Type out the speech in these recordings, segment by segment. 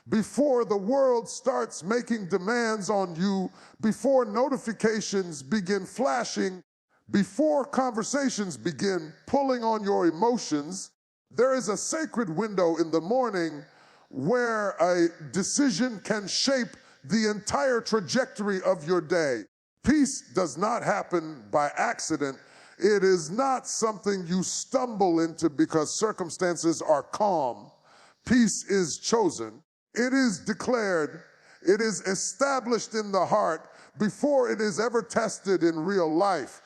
before the world starts making demands on you, before notifications begin flashing, before conversations begin pulling on your emotions, there is a sacred window in the morning where a decision can shape the entire trajectory of your day. Peace does not happen by accident. It is not something you stumble into because circumstances are calm. Peace is chosen. It is declared. It is established in the heart before it is ever tested in real life.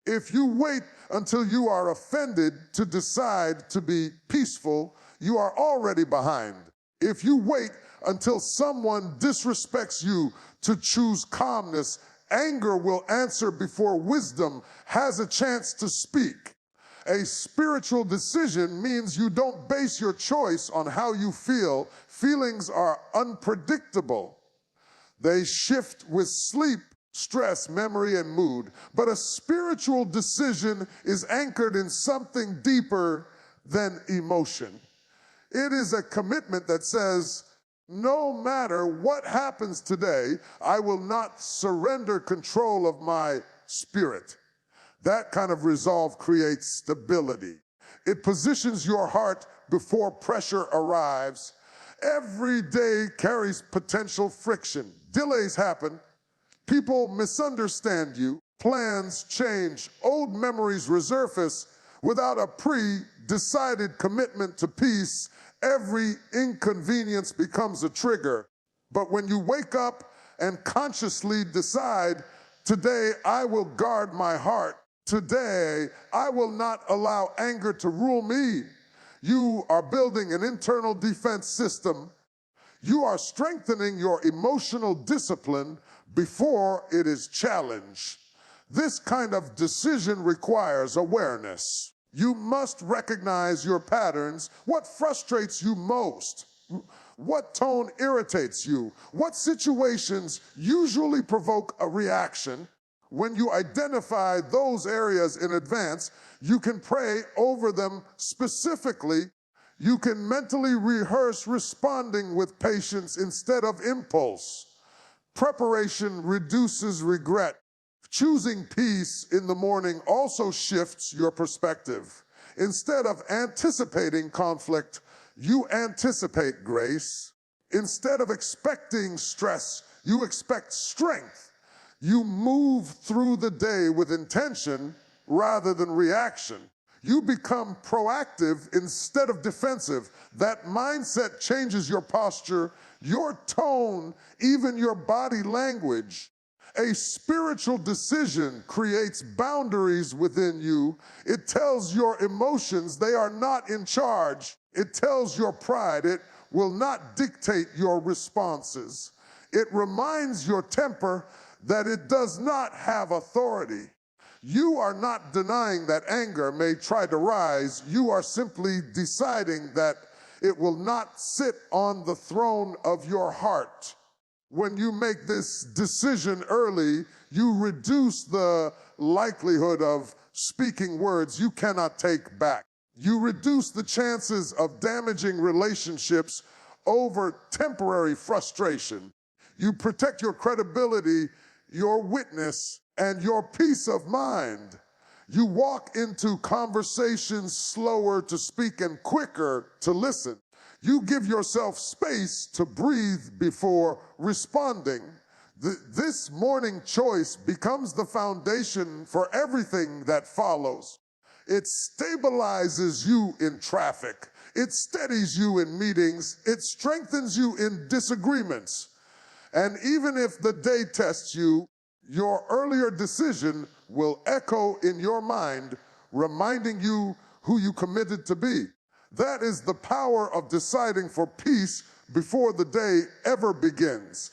If you wait until you are offended to decide to be peaceful, you are already behind. If you wait until someone disrespects you to choose calmness, anger will answer before wisdom has a chance to speak. A spiritual decision means you don't base your choice on how you feel. Feelings are unpredictable. They shift with sleep, stress, memory, and mood. But a spiritual decision is anchored in something deeper than emotion. It is a commitment that says, no matter what happens today, I will not surrender control of my spirit. That kind of resolve creates stability. It positions your heart before pressure arrives. Every day carries potential friction. Delays happen. People misunderstand you. Plans change. Old memories resurface. Without a pre-decided commitment to peace, every inconvenience becomes a trigger. But when you wake up and consciously decide, today I will guard my heart. Today I will not allow anger to rule me. You are building an internal defense system. You are strengthening your emotional discipline before it is challenged. This kind of decision requires awareness. You must recognize your patterns. What frustrates you most? What tone irritates you? What situations usually provoke a reaction? When you identify those areas in advance, you can pray over them specifically. You can mentally rehearse responding with patience instead of impulse. Preparation reduces regret. Choosing peace in the morning also shifts your perspective. Instead of anticipating conflict, you anticipate grace. Instead of expecting stress, you expect strength. You move through the day with intention rather than reaction. You become proactive instead of defensive. That mindset changes your posture, your tone, even your body language. A spiritual decision creates boundaries within you. It tells your emotions they are not in charge. It tells your pride it will not dictate your responses. It reminds your temper that it does not have authority. You are not denying that anger may try to rise. You are simply deciding that it will not sit on the throne of your heart. When you make this decision early, you reduce the likelihood of speaking words you cannot take back. You reduce the chances of damaging relationships over temporary frustration. You protect your credibility, your witness, and your peace of mind. You walk into conversations slower to speak and quicker to listen. You give yourself space to breathe before responding. This morning choice becomes the foundation for everything that follows. It stabilizes you in traffic. It steadies you in meetings. It strengthens you in disagreements. And even if the day tests you, your earlier decision will echo in your mind, reminding you who you committed to be. That is the power of deciding for peace before the day ever begins.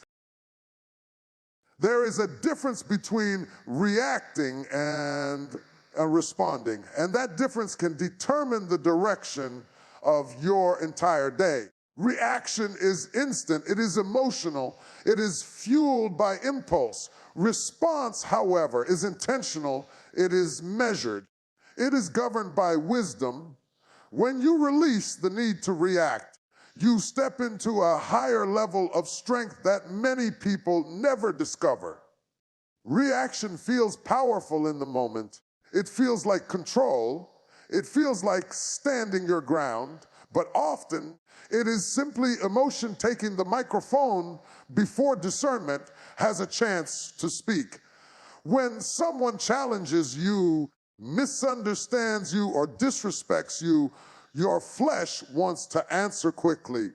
There is a difference between reacting and responding, and that difference can determine the direction of your entire day. Reaction is instant, it is emotional, it is fueled by impulse. Response, however, is intentional, it is measured. It is governed by wisdom. When you release the need to react, You step into a higher level of strength that many people never discover. Reaction feels powerful in the moment. It feels like control. It feels like standing your ground. But often, it is simply emotion taking the microphone before discernment has a chance to speak. When someone challenges you, misunderstands you, or disrespects you, your flesh wants to answer quickly.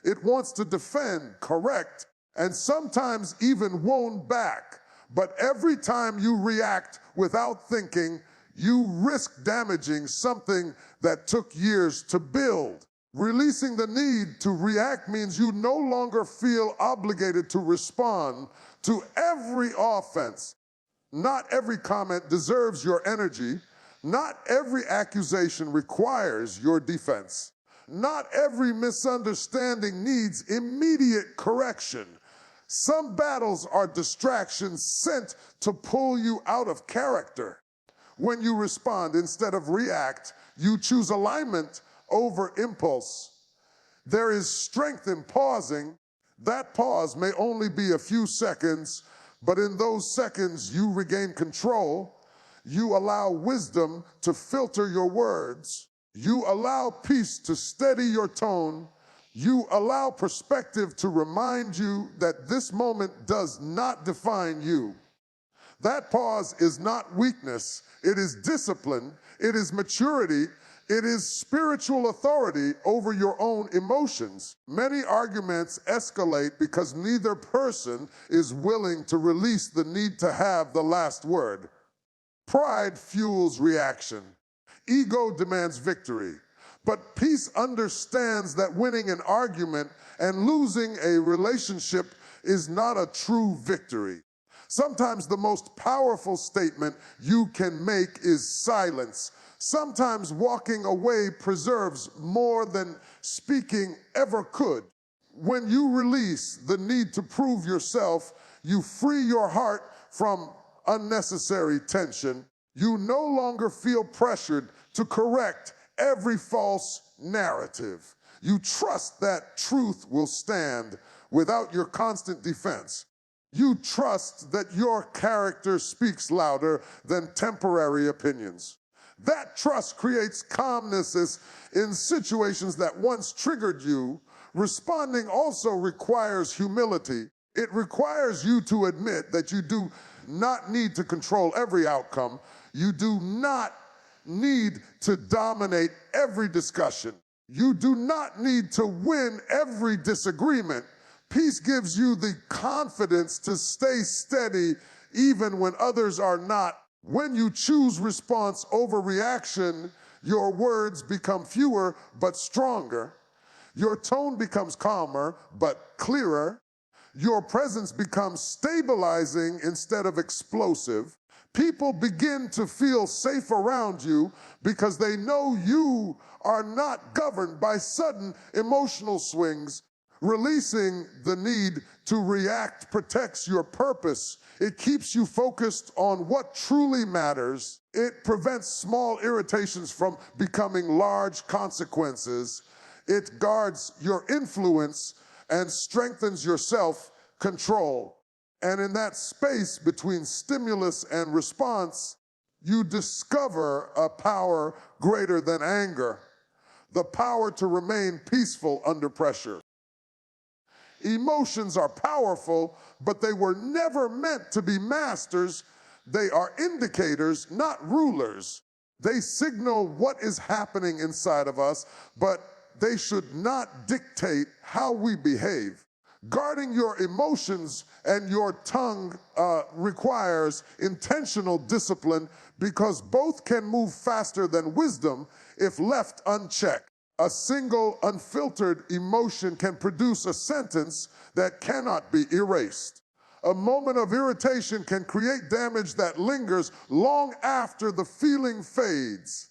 It wants to defend, correct, and sometimes even wound back. But every time you react without thinking, you risk damaging something that took years to build. Releasing the need to react means you no longer feel obligated to respond to every offense. Not every comment deserves your energy. Not every accusation requires your defense. Not every misunderstanding needs immediate correction. Some battles are distractions sent to pull you out of character. When you respond instead of react, you choose alignment over impulse. There is strength in pausing. That pause may only be a few seconds, but in those seconds you regain control. You allow wisdom to filter your words. You allow peace to steady your tone. You allow perspective to remind you that this moment does not define you. That pause is not weakness. It is discipline. It is maturity. It is spiritual authority over your own emotions. Many arguments escalate because neither person is willing to release the need to have the last word. Pride fuels reaction. Ego demands victory. But peace understands that winning an argument and losing a relationship is not a true victory. Sometimes the most powerful statement you can make is silence. Sometimes walking away preserves more than speaking ever could. When you release the need to prove yourself, you free your heart from unnecessary tension. You no longer feel pressured to correct every false narrative. You trust that truth will stand without your constant defense. You trust that your character speaks louder than temporary opinions. That trust creates calmness in situations that once triggered you. Responding also requires humility. It requires you to admit that you do not need to control every outcome. You do not need to dominate every discussion. You do not need to win every disagreement. Peace gives you the confidence to stay steady even when others are not. When you choose response over reaction, your words become fewer but stronger. Your tone becomes calmer but clearer. Your presence becomes stabilizing instead of explosive. People begin to feel safe around you because they know you are not governed by sudden emotional swings. Releasing the need to react protects your purpose. It keeps you focused on what truly matters. It prevents small irritations from becoming large consequences. It guards your influence and strengthens your self-control. And in that space between stimulus and response, you discover a power greater than anger, the power to remain peaceful under pressure. Emotions are powerful, but they were never meant to be masters. They are indicators, not rulers. They signal what is happening inside of us, but they should not dictate how we behave. Guarding your emotions and your tongue requires intentional discipline because both can move faster than wisdom if left unchecked. A single unfiltered emotion can produce a sentence that cannot be erased. A moment of irritation can create damage that lingers long after the feeling fades.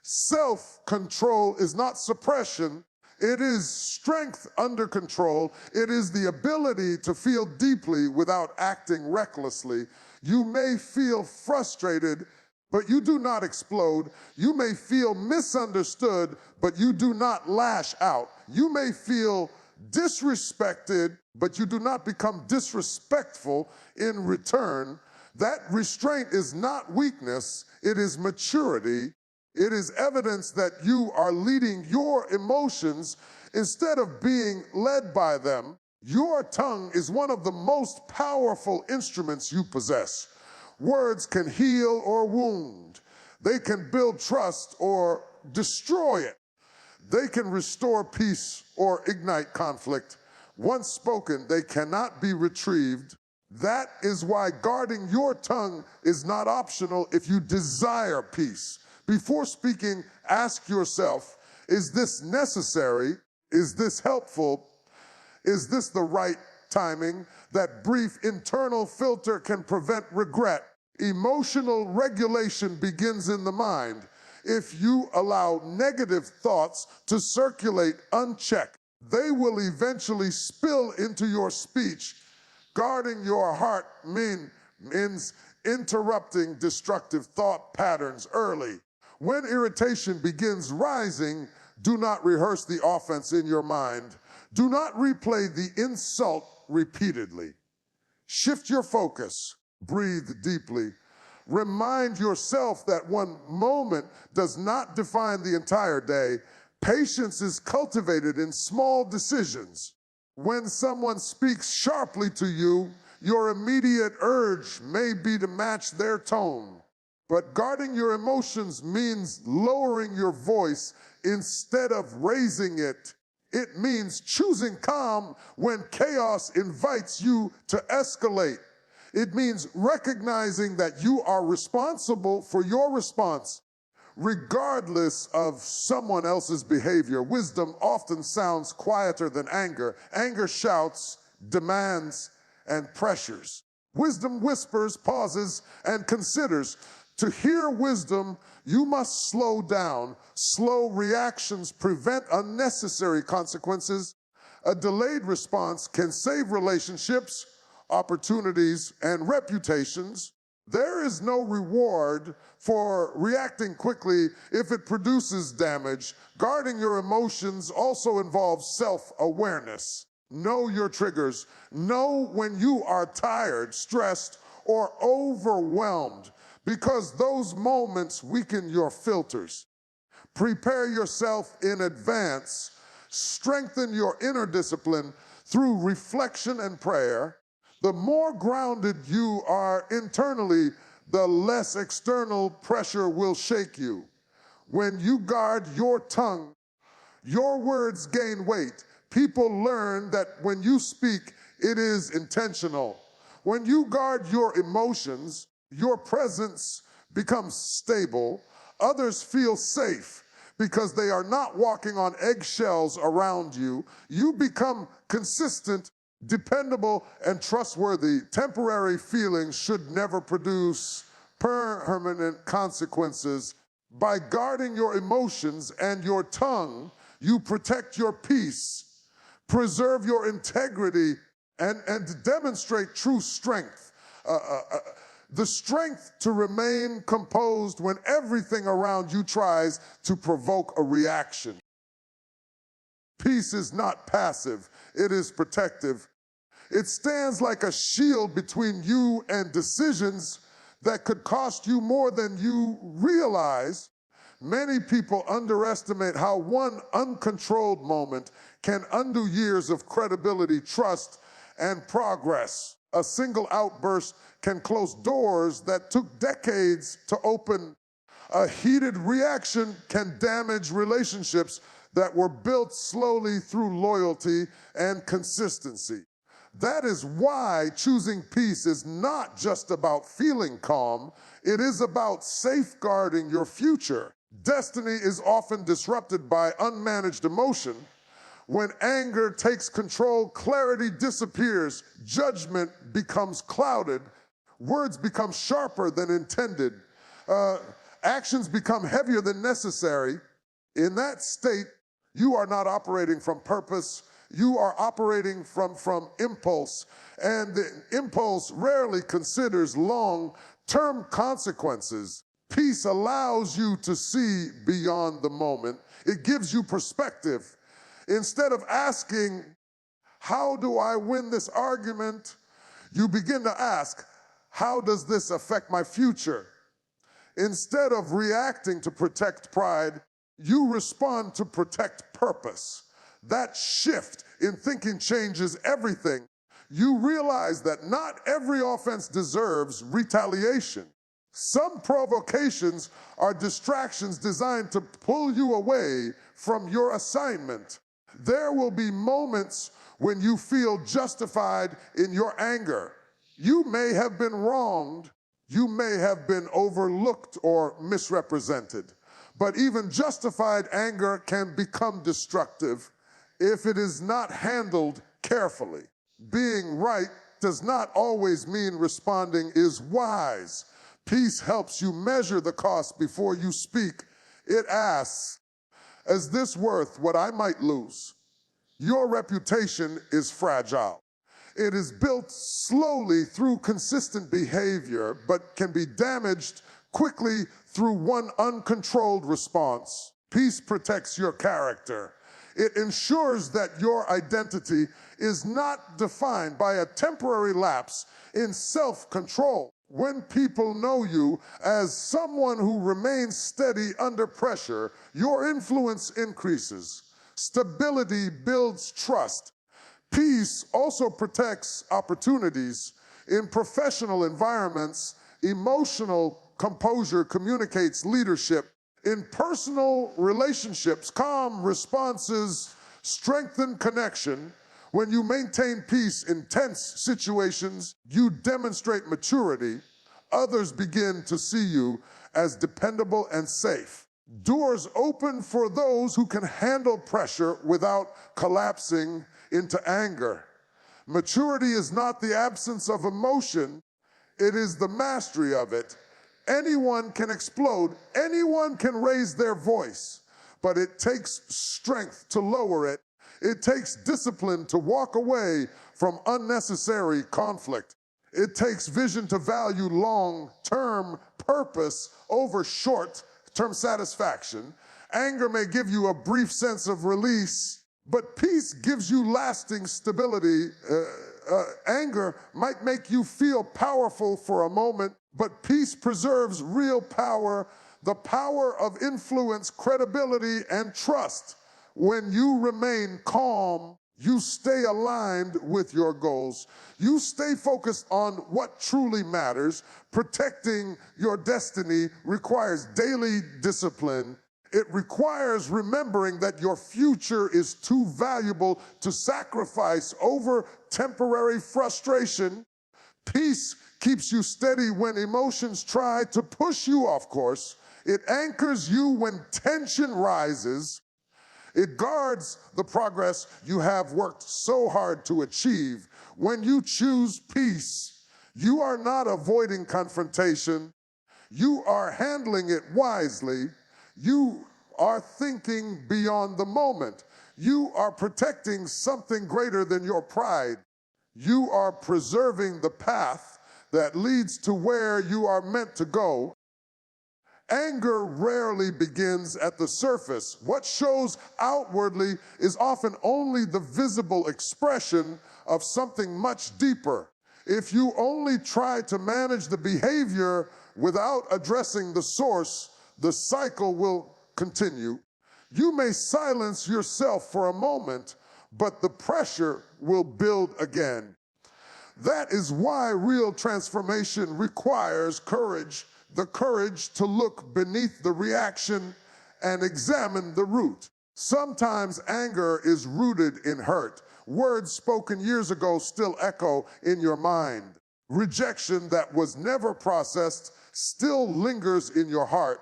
Self-control is not suppression. It is strength under control. It is the ability to feel deeply without acting recklessly. You may feel frustrated but you do not explode. You may feel misunderstood, but you do not lash out. You may feel disrespected, but you do not become disrespectful in return. That restraint is not weakness, it is maturity. It is evidence that you are leading your emotions instead of being led by them. Your tongue is one of the most powerful instruments you possess. Words can heal or wound. They can build trust or destroy it. They can restore peace or ignite conflict. Once spoken, they cannot be retrieved. That is why guarding your tongue is not optional if you desire peace. Before speaking, ask yourself, is this necessary? Is this helpful? Is this the right timing? That brief internal filter can prevent regret. Emotional regulation begins in the mind. If you allow negative thoughts to circulate unchecked, they will eventually spill into your speech. Guarding your heart means interrupting destructive thought patterns early. When irritation begins rising, do not rehearse the offense in your mind. Do not replay the insult repeatedly. Shift your focus. Breathe deeply. Remind yourself that one moment does not define the entire day. Patience is cultivated in small decisions. When someone speaks sharply to you, your immediate urge may be to match their tone. But guarding your emotions means lowering your voice instead of raising it. It means choosing calm when chaos invites you to escalate. It means recognizing that you are responsible for your response, regardless of someone else's behavior. Wisdom often sounds quieter than anger. Anger shouts, demands, and pressures. Wisdom whispers, pauses, and considers. To hear wisdom, you must slow down. Slow reactions prevent unnecessary consequences. A delayed response can save relationships, opportunities, and reputations. There is no reward for reacting quickly if it produces damage. Guarding your emotions also involves self-awareness. Know your triggers. Know when you are tired, stressed, or overwhelmed, because those moments weaken your filters. Prepare yourself in advance. Strengthen your inner discipline through reflection and prayer. The more grounded you are internally, the less external pressure will shake you. When you guard your tongue, your words gain weight. People learn that when you speak, it is intentional. When you guard your emotions, your presence becomes stable. Others feel safe because they are not walking on eggshells around you. You become consistent, dependable, and trustworthy. Temporary feelings should never produce permanent consequences. By guarding your emotions and your tongue, you protect your peace, preserve your integrity, and demonstrate true strength. The strength to remain composed when everything around you tries to provoke a reaction. Peace is not passive, it is protective. It stands like a shield between you and decisions that could cost you more than you realize. Many people underestimate how one uncontrolled moment can undo years of credibility, trust, and progress. A single outburst can close doors that took decades to open. A heated reaction can damage relationships that were built slowly through loyalty and consistency. That is why choosing peace is not just about feeling calm, it is about safeguarding your future. Destiny is often disrupted by unmanaged emotion. When anger takes control, clarity disappears, judgment becomes clouded, words become sharper than intended, actions become heavier than necessary. In that state, you are not operating from purpose, you are operating from impulse, and the impulse rarely considers long-term consequences. Peace allows you to see beyond the moment. It gives you perspective. Instead of asking, how do I win this argument? You begin to ask, how does this affect my future? Instead of reacting to protect pride, you respond to protect purpose. That shift in thinking changes everything. You realize that not every offense deserves retaliation. Some provocations are distractions designed to pull you away from your assignment. There will be moments when you feel justified in your anger. You may have been wronged. You may have been overlooked or misrepresented. But even justified anger can become destructive if it is not handled carefully. Being right does not always mean responding is wise. Peace helps you measure the cost before you speak. It asks, is this worth what I might lose? Your reputation is fragile. It is built slowly through consistent behavior, but can be damaged quickly through one uncontrolled response. Peace protects your character. It ensures that your identity is not defined by a temporary lapse in self-control. When people know you as someone who remains steady under pressure, your influence increases. Stability builds trust. Peace also protects opportunities. In professional environments, emotional composure communicates leadership. In personal relationships, calm responses strengthen connection. When you maintain peace in tense situations, you demonstrate maturity. Others begin to see you as dependable and safe. Doors open for those who can handle pressure without collapsing into anger. Maturity is not the absence of emotion, it is the mastery of it. Anyone can explode, anyone can raise their voice, but it takes strength to lower it. It takes discipline to walk away from unnecessary conflict. It takes vision to value long-term purpose over short-term satisfaction. Anger may give you a brief sense of release, but peace gives you lasting stability. Anger might make you feel powerful for a moment, but peace preserves real power, the power of influence, credibility, and trust. When you remain calm, you stay aligned with your goals. You stay focused on what truly matters. Protecting your destiny requires daily discipline. It requires remembering that your future is too valuable to sacrifice over temporary frustration. Peace keeps you steady when emotions try to push you off course. It anchors you when tension rises. It guards the progress you have worked so hard to achieve. When you choose peace, you are not avoiding confrontation. You are handling it wisely. You are thinking beyond the moment. You are protecting something greater than your pride. You are preserving the path that leads to where you are meant to go. Anger rarely begins at the surface. What shows outwardly is often only the visible expression of something much deeper. If you only try to manage the behavior without addressing the source, the cycle will continue. You may silence yourself for a moment, but the pressure will build again. That is why real transformation requires courage, the courage to look beneath the reaction and examine the root. Sometimes anger is rooted in hurt. Words spoken years ago still echo in your mind. Rejection that was never processed still lingers in your heart.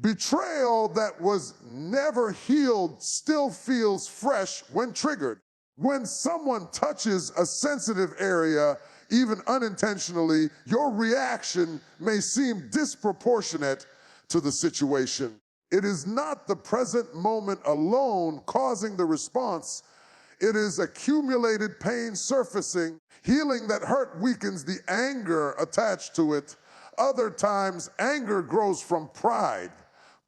Betrayal that was never healed still feels fresh when triggered. When someone touches a sensitive area, even unintentionally, your reaction may seem disproportionate to the situation. It is not the present moment alone causing the response. It is accumulated pain surfacing. Healing that hurt weakens the anger attached to it. Other times, anger grows from pride.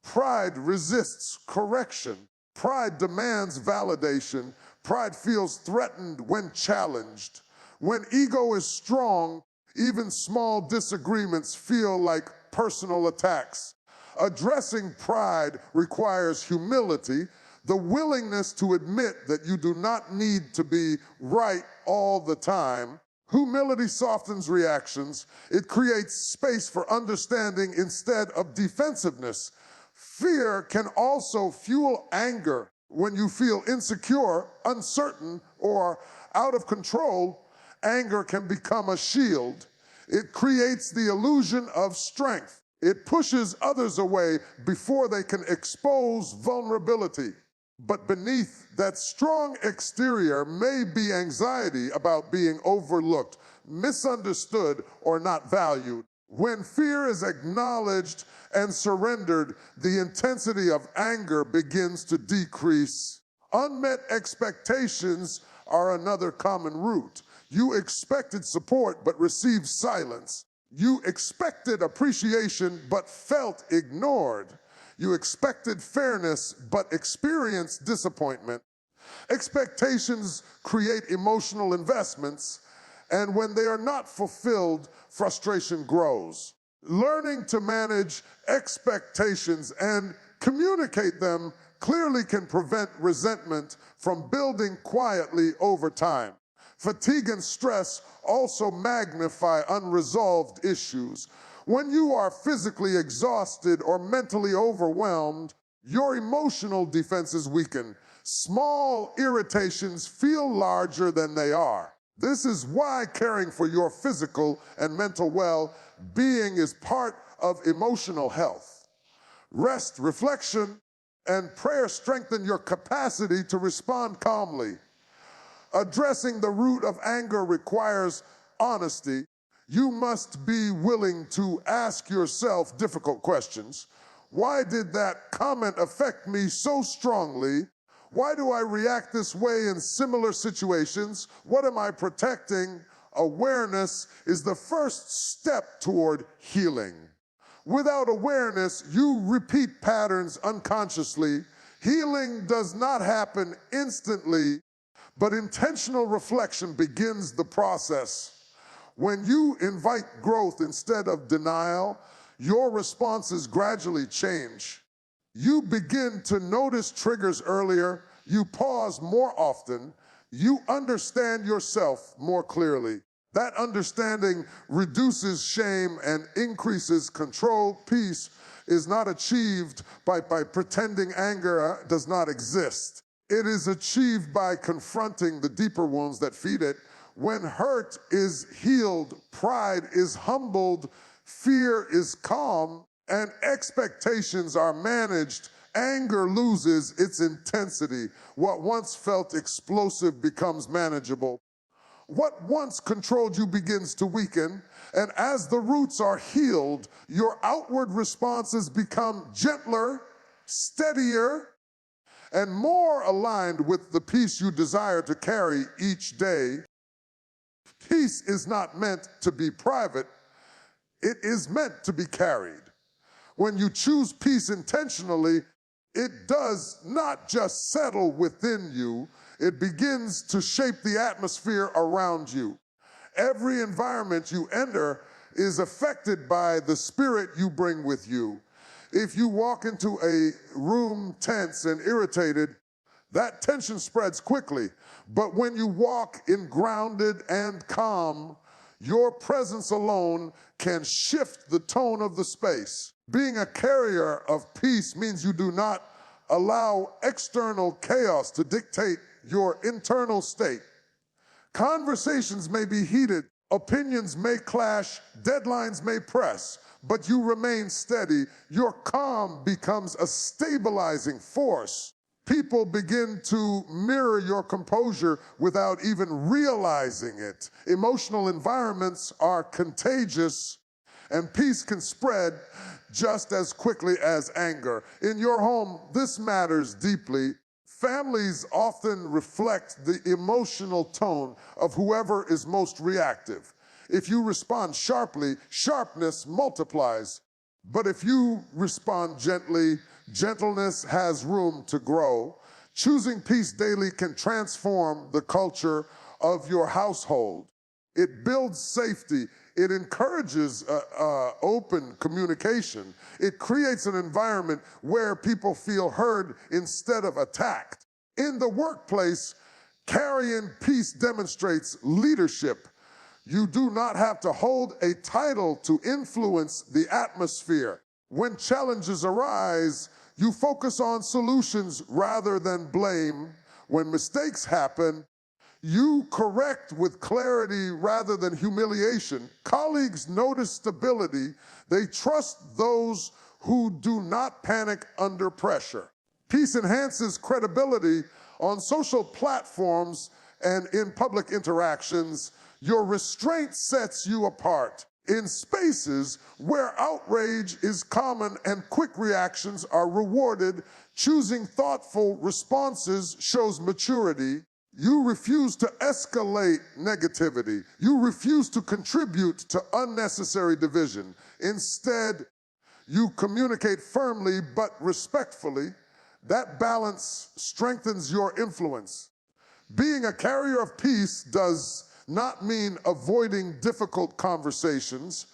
Pride resists correction. Pride demands validation. Pride feels threatened when challenged. When ego is strong, even small disagreements feel like personal attacks. Addressing pride requires humility, the willingness to admit that you do not need to be right all the time. Humility softens reactions. It creates space for understanding instead of defensiveness. Fear can also fuel anger. When you feel insecure, uncertain, or out of control, anger can become a shield. It creates the illusion of strength. It pushes others away before they can expose vulnerability. But beneath that strong exterior may be anxiety about being overlooked, misunderstood, or not valued. When fear is acknowledged and surrendered, the intensity of anger begins to decrease. Unmet expectations are another common root. You expected support but received silence. You expected appreciation but felt ignored. You expected fairness but experienced disappointment. Expectations create emotional investments, and when they are not fulfilled, frustration grows. Learning to manage expectations and communicate them clearly can prevent resentment from building quietly over time. Fatigue and stress also magnify unresolved issues. When you are physically exhausted or mentally overwhelmed, your emotional defenses weaken. Small irritations feel larger than they are. This is why caring for your physical and mental well-being is part of emotional health. Rest, reflection, and prayer strengthen your capacity to respond calmly. Addressing the root of anger requires honesty. You must be willing to ask yourself difficult questions. Why did that comment affect me so strongly? Why do I react this way in similar situations? What am I protecting? Awareness is the first step toward healing. Without awareness, you repeat patterns unconsciously. Healing does not happen instantly, but intentional reflection begins the process. When you invite growth instead of denial, your responses gradually change. You begin to notice triggers earlier, you pause more often, you understand yourself more clearly. That understanding reduces shame and increases control. Peace is not achieved by pretending anger does not exist. It is achieved by confronting the deeper wounds that feed it. When hurt is healed, pride is humbled, fear is calm, and expectations are managed, anger loses its intensity. What once felt explosive becomes manageable. What once controlled you begins to weaken, and as the roots are healed, your outward responses become gentler, steadier, and more aligned with the peace you desire to carry each day. Peace is not meant to be private, it is meant to be carried. When you choose peace intentionally, it does not just settle within you, it begins to shape the atmosphere around you. Every environment you enter is affected by the spirit you bring with you. If you walk into a room tense and irritated, that tension spreads quickly. But when you walk in grounded and calm, your presence alone can shift the tone of the space. Being a carrier of peace means you do not allow external chaos to dictate your internal state. Conversations may be heated, opinions may clash, deadlines may press, but you remain steady. Your calm becomes a stabilizing force. People begin to mirror your composure without even realizing it. Emotional environments are contagious, and peace can spread just as quickly as anger. In your home, this matters deeply. Families often reflect the emotional tone of whoever is most reactive. If you respond sharply, sharpness multiplies. But if you respond gently, gentleness has room to grow. Choosing peace daily can transform the culture of your household. It builds safety. It encourages open communication. It creates an environment where people feel heard instead of attacked. In the workplace, carrying peace demonstrates leadership. You do not have to hold a title to influence the atmosphere. When challenges arise, you focus on solutions rather than blame. When mistakes happen, you correct with clarity rather than humiliation. Colleagues notice stability. They trust those who do not panic under pressure. Peace enhances credibility on social platforms and in public interactions. Your restraint sets you apart. In spaces where outrage is common and quick reactions are rewarded, choosing thoughtful responses shows maturity. You refuse to escalate negativity. You refuse to contribute to unnecessary division. Instead, you communicate firmly but respectfully. That balance strengthens your influence. Being a carrier of peace does not mean avoiding difficult conversations.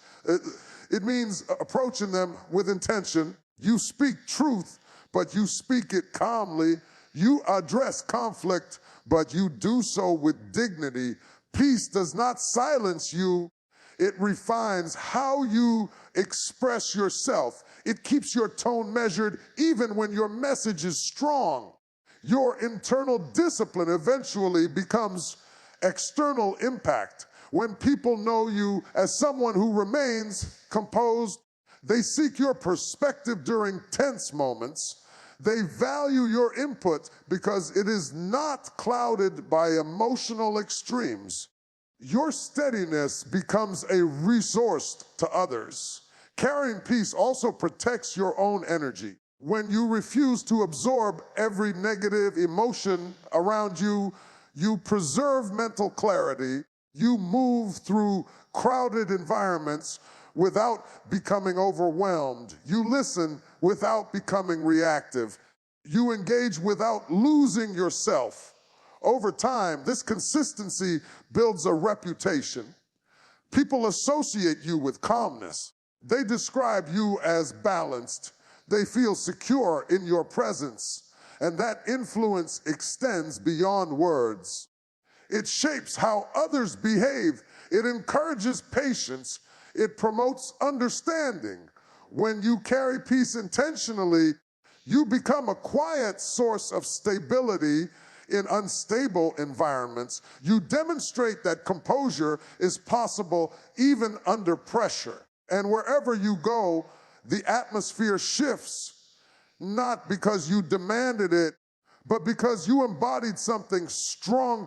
It means approaching them with intention. You speak truth, but you speak it calmly. You address conflict, but you do so with dignity. Peace does not silence you. It refines how you express yourself. It keeps your tone measured even when your message is strong. Your internal discipline eventually becomes external impact. When people know you as someone who remains composed, they seek your perspective during tense moments. They value your input because it is not clouded by emotional extremes. Your steadiness becomes a resource to others. Carrying peace also protects your own energy. When you refuse to absorb every negative emotion around you, you preserve mental clarity. You move through crowded environments without becoming overwhelmed. You listen without becoming reactive. You engage without losing yourself. Over time, this consistency builds a reputation. People associate you with calmness. They describe you as balanced. They feel secure in your presence, and that influence extends beyond words. It shapes how others behave. It encourages patience. It promotes understanding. When you carry peace intentionally, you become a quiet source of stability in unstable environments. You demonstrate that composure is possible even under pressure. And wherever you go, the atmosphere shifts, not because you demanded it, but because you embodied something strong.